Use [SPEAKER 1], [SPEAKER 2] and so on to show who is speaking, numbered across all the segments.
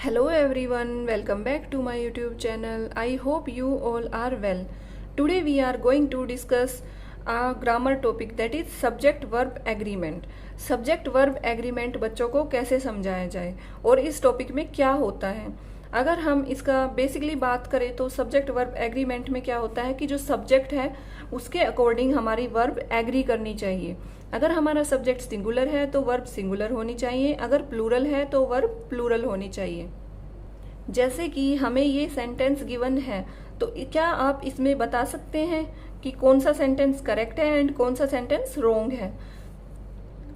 [SPEAKER 1] Hello everyone, welcome back to my YouTube channel. I hope you all are well. Today we are going to discuss a grammar topic that is subject verb agreement. Subject verb agreement बच्चों को कैसे समझाया जाए और इस topic में क्या होता है। अगर हम इसका बेसिकली बात करें तो सब्जेक्ट वर्ब एग्रीमेंट में क्या होता है कि जो सब्जेक्ट है उसके अकॉर्डिंग हमारी वर्ब एग्री करनी चाहिए। अगर हमारा सब्जेक्ट सिंगुलर है तो वर्ब सिंगुलर होनी चाहिए, अगर प्लूरल है तो वर्ब प्लूरल होनी चाहिए। जैसे कि हमें ये सेंटेंस गिवन है तो क्या आप इसमें बता सकते हैं कि कौन सा सेंटेंस करेक्ट है एंड कौन सा सेंटेंस रॉन्ग है।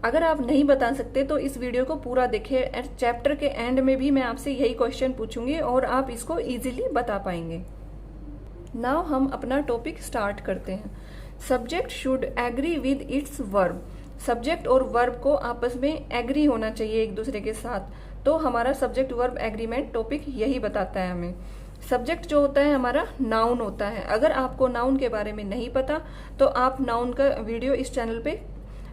[SPEAKER 1] अगर आप नहीं बता सकते तो इस वीडियो को पूरा देखें एंड चैप्टर के एंड में भी मैं आपसे यही क्वेश्चन पूछूंगी और आप इसको इजीली बता पाएंगे। नाउ हम अपना टॉपिक स्टार्ट करते हैं। Subject should agree with its verb. Subject और वर्ब को आपस में एग्री होना चाहिए एक दूसरे के साथ, तो हमारा सब्जेक्ट वर्ब एग्रीमेंट टॉपिक यही बताता है हमें। सब्जेक्ट जो होता है हमारा नाउन होता है। अगर आपको नाउन के बारे में नहीं पता तो आप नाउन का वीडियो इस चैनल पे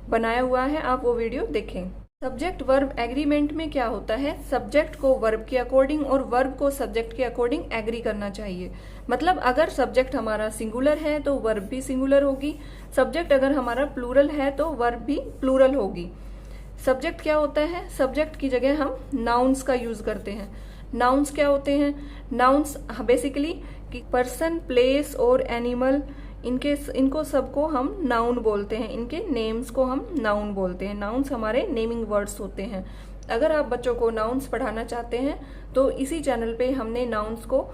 [SPEAKER 1] बनाया हुआ है, आप वो वीडियो देखें। सब्जेक्ट वर्ब एग्रीमेंट में क्या होता है, सब्जेक्ट को वर्ब के अकॉर्डिंग और वर्ब को सब्जेक्ट के अकॉर्डिंग एग्री करना चाहिए। मतलब अगर सब्जेक्ट हमारा सिंगुलर है तो वर्ब भी सिंगुलर होगी, सब्जेक्ट अगर हमारा प्लूरल है तो वर्ब भी प्लूरल होगी। सब्जेक्ट क्या होता है, सब्जेक्ट की जगह हम नाउन्स का यूज करते हैं। नाउन्स क्या होते हैं, नाउन्स बेसिकली पर्सन, प्लेस और एनिमल, इनको सबको हम नाउन बोलते हैं, इनके नेम्स को हम नाउन बोलते हैं। नाउन्स हमारे नेमिंग वर्ड्स होते हैं। अगर आप बच्चों को नाउन्स पढ़ाना चाहते हैं तो इसी चैनल पे हमने नाउन्स को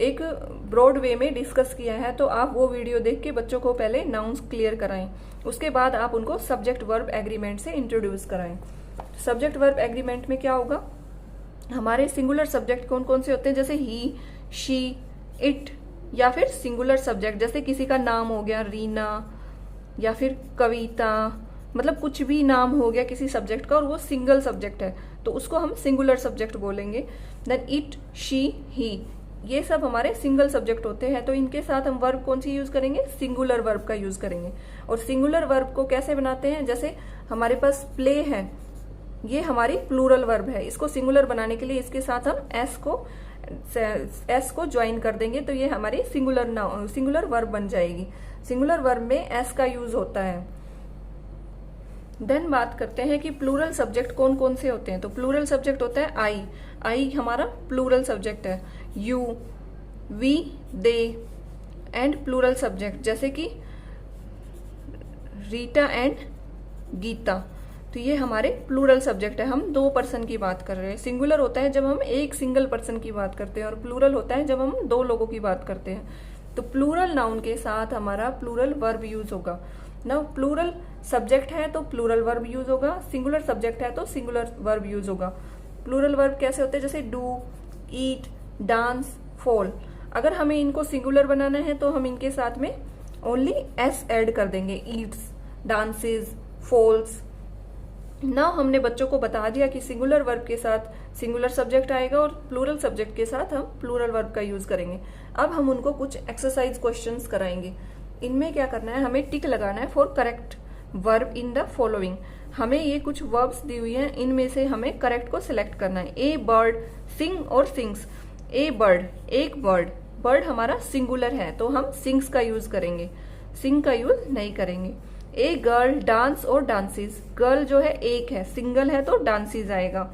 [SPEAKER 1] एक ब्रॉड वे में डिस्कस किया है, तो आप वो वीडियो देख के बच्चों को पहले नाउन्स क्लियर कराएं, उसके बाद आप उनको सब्जेक्ट वर्ब एग्रीमेंट से इंट्रोड्यूस कराएं। सब्जेक्ट वर्ब एग्रीमेंट में क्या होगा, हमारे सिंगुलर सब्जेक्ट कौन कौन से होते हैं, जैसे ही, शी, इट, या फिर सिंगुलर सब्जेक्ट जैसे किसी का नाम हो गया रीना या फिर कविता, मतलब कुछ भी नाम हो गया किसी सब्जेक्ट का और वो सिंगल सब्जेक्ट है तो उसको हम सिंगुलर सब्जेक्ट बोलेंगे। देन इट, शी, ही, ये सब हमारे सिंगल सब्जेक्ट होते हैं, तो इनके साथ हम वर्ब कौन सी यूज करेंगे, सिंगुलर वर्ब का यूज करेंगे। और सिंगुलर वर्ब को कैसे बनाते हैं, जैसे हमारे पास प्ले है, ये हमारी प्लूरल वर्ब है, इसको सिंगुलर बनाने के लिए इसके साथ हम एस को ज्वाइन कर देंगे तो ये हमारी सिंगुलर वर्ब बन जाएगी। सिंगुलर वर्ब में एस का यूज होता है। देन बात करते हैं कि प्लूरल सब्जेक्ट कौन कौन से होते हैं। तो प्लूरल सब्जेक्ट होता है आई, आई हमारा प्लूरल सब्जेक्ट है। You, we, they and plural subject जैसे कि रीटा एंड गीता, तो ये हमारे प्लूरल सब्जेक्ट है। हम दो पर्सन की बात कर रहे हैं। सिंगुलर होता है जब हम एक सिंगल पर्सन की बात करते हैं और प्लूरल होता है जब हम दो लोगों की बात करते हैं। तो प्लूरल नाउन के साथ हमारा प्लूरल वर्ब यूज होगा। ना प्लूरल सब्जेक्ट है तो प्लूरल वर्ब यूज होगा, सिंगुलर सब्जेक्ट है तो सिंगुलर वर्ब यूज होगा। प्लूरल वर्ब कैसे होते हैं, जैसे डू, ईट, डांस, फॉल। अगर हमें इनको सिंगुलर बनाना है तो हम इनके साथ में ओनली एस ऐड कर देंगे, ईट्स, डांसेस, फॉल्स। नाउ हमने बच्चों को बता दिया कि सिंगुलर वर्ब के साथ सिंगुलर सब्जेक्ट आएगा और प्लूरल सब्जेक्ट के साथ हम प्लूरल वर्ब का यूज करेंगे। अब हम उनको कुछ एक्सरसाइज क्वेश्चंस कराएंगे। इनमें क्या करना है, हमें टिक लगाना है for correct verb in the following. हमें ये कुछ वर्ब्स दी हुई हैं, इनमें से हमें करेक्ट को सिलेक्ट करना है। ए बर्ड, सिंग और सिंग्स। ए बर्ड, एक बर्ड, बर्ड हमारा सिंगुलर है तो हम सिंग्स का यूज करेंगे, सिंग का यूज नहीं करेंगे। ए गर्ल, डांस और डांसेस। गर्ल जो है एक है, सिंगल है तो डांसेस आएगा,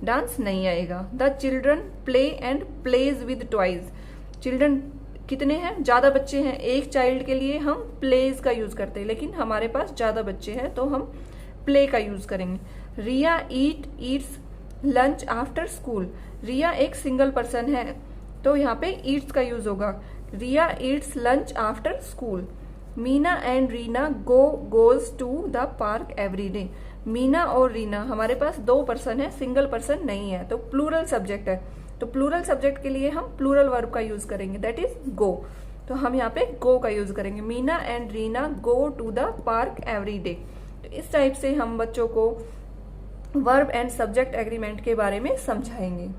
[SPEAKER 1] डांस नहीं आएगा। The children play and plays with toys. Children कितने हैं, ज्यादा बच्चे हैं, एक चाइल्ड के लिए हम प्लेज का यूज करते हैं, लेकिन हमारे पास ज्यादा बच्चे हैं तो हम प्ले का यूज करेंगे। रिया ईट्स लंच आफ्टर स्कूल। रिया एक सिंगल पर्सन है तो यहाँ पे ईट्स का यूज होगा। Riya eats lunch after school. Meena and Reena goes to the park every day. Meena और रीना हमारे पास दो पर्सन है, सिंगल पर्सन नहीं है, तो प्लूरल सब्जेक्ट है। तो प्लूरल सब्जेक्ट के लिए हम प्लूरल वर्ब का यूज करेंगे, दैट इज गो। तो हम यहाँ पे गो का यूज करेंगे। Meena and Reena go to the park every day. तो इस टाइप से हम बच्चों को वर्ब एंड सब्जेक्ट एग्रीमेंट के बारे में समझाएंगे।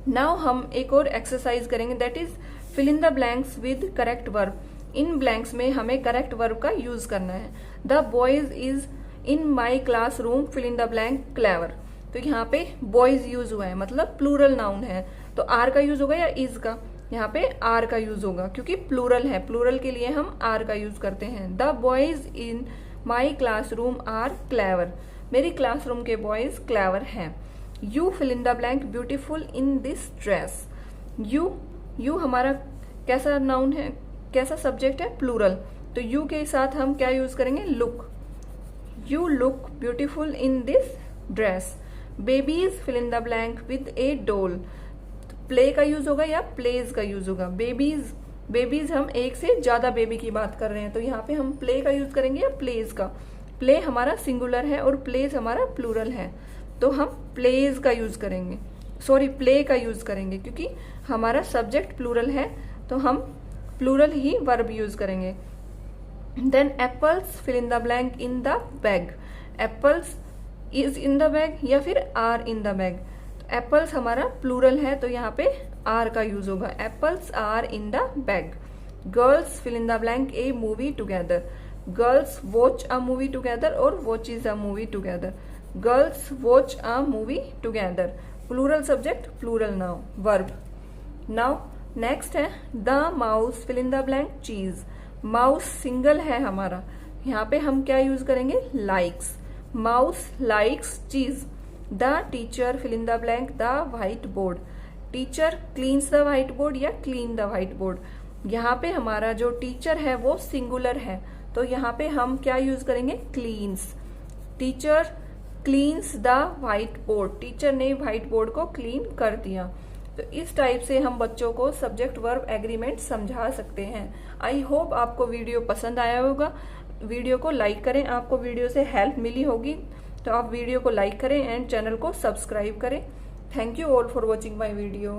[SPEAKER 1] नाउ हम एक और एक्सरसाइज करेंगे, that is fill in the blanks with correct verb. इन ब्लैंक्स में हमें करेक्ट वर्ब का यूज करना है। The boys is in my class room, fill in the blank clever. तो यहाँ पे बॉयज यूज हुआ है, मतलब प्लूरल नाउन है, तो आर का यूज होगा या इज का? यहाँ पे आर का यूज होगा क्योंकि प्लूरल है, प्लूरल के लिए हम आर का यूज करते हैं। The boys in my classroom are clever, मेरी क्लासरूम के बॉयज क्लेवर हैं। You fill in the blank beautiful in this dress, you हमारा कैसा नाउन है, कैसा सब्जेक्ट है? प्लूरल, तो यू के साथ हम क्या यूज करेंगे? Look, you look beautiful in this dress. Babies fill in the blank with a doll, play का यूज होगा या प्लेज का यूज होगा? बेबीज हम एक से ज्यादा बेबी की बात कर रहे हैं, तो यहाँ पे हम प्ले का यूज करेंगे या प्लेज का? प्ले हमारा सिंगुलर है और प्लेज हमारा प्लूरल है, तो हम प्लेज का यूज करेंगे, सॉरी प्ले का यूज करेंगे, क्योंकि हमारा सब्जेक्ट प्लूरल है तो हम प्लूरल ही वर्ब यूज करेंगे। Then apples fill in the blank in the bag, apples is in the bag या फिर are in the bag? Apples हमारा प्लूरल है तो यहाँ पे आर का यूज होगा, apples are in the bag. Girls fill in the blank a movie together, girls watch a movie together or watches a movie together. Girls watch a movie together, plural subject plural noun verb. Now next है the mouse fill in the blank cheese, mouse single है हमारा, यहाँ पे हम क्या use करेंगे? Likes, mouse likes cheese. The teacher fill in the blank the whiteboard, teacher cleans the whiteboard या clean the whiteboard? यहाँ पे हमारा जो टीचर है वो सिंगुलर है, तो यहाँ पे हम क्या यूज करेंगे? Cleans, teacher cleans the whiteboard, teacher ने व्हाइट बोर्ड को क्लीन कर दिया। तो इस टाइप से हम बच्चों को सब्जेक्ट वर्ब एग्रीमेंट समझा सकते हैं। आई होप आपको वीडियो पसंद आया होगा। वीडियो को लाइक करें, आपको वीडियो से हेल्प मिली होगी तो आप वीडियो को लाइक करें एंड चैनल को सब्सक्राइब करें। Thank you all for watching my video.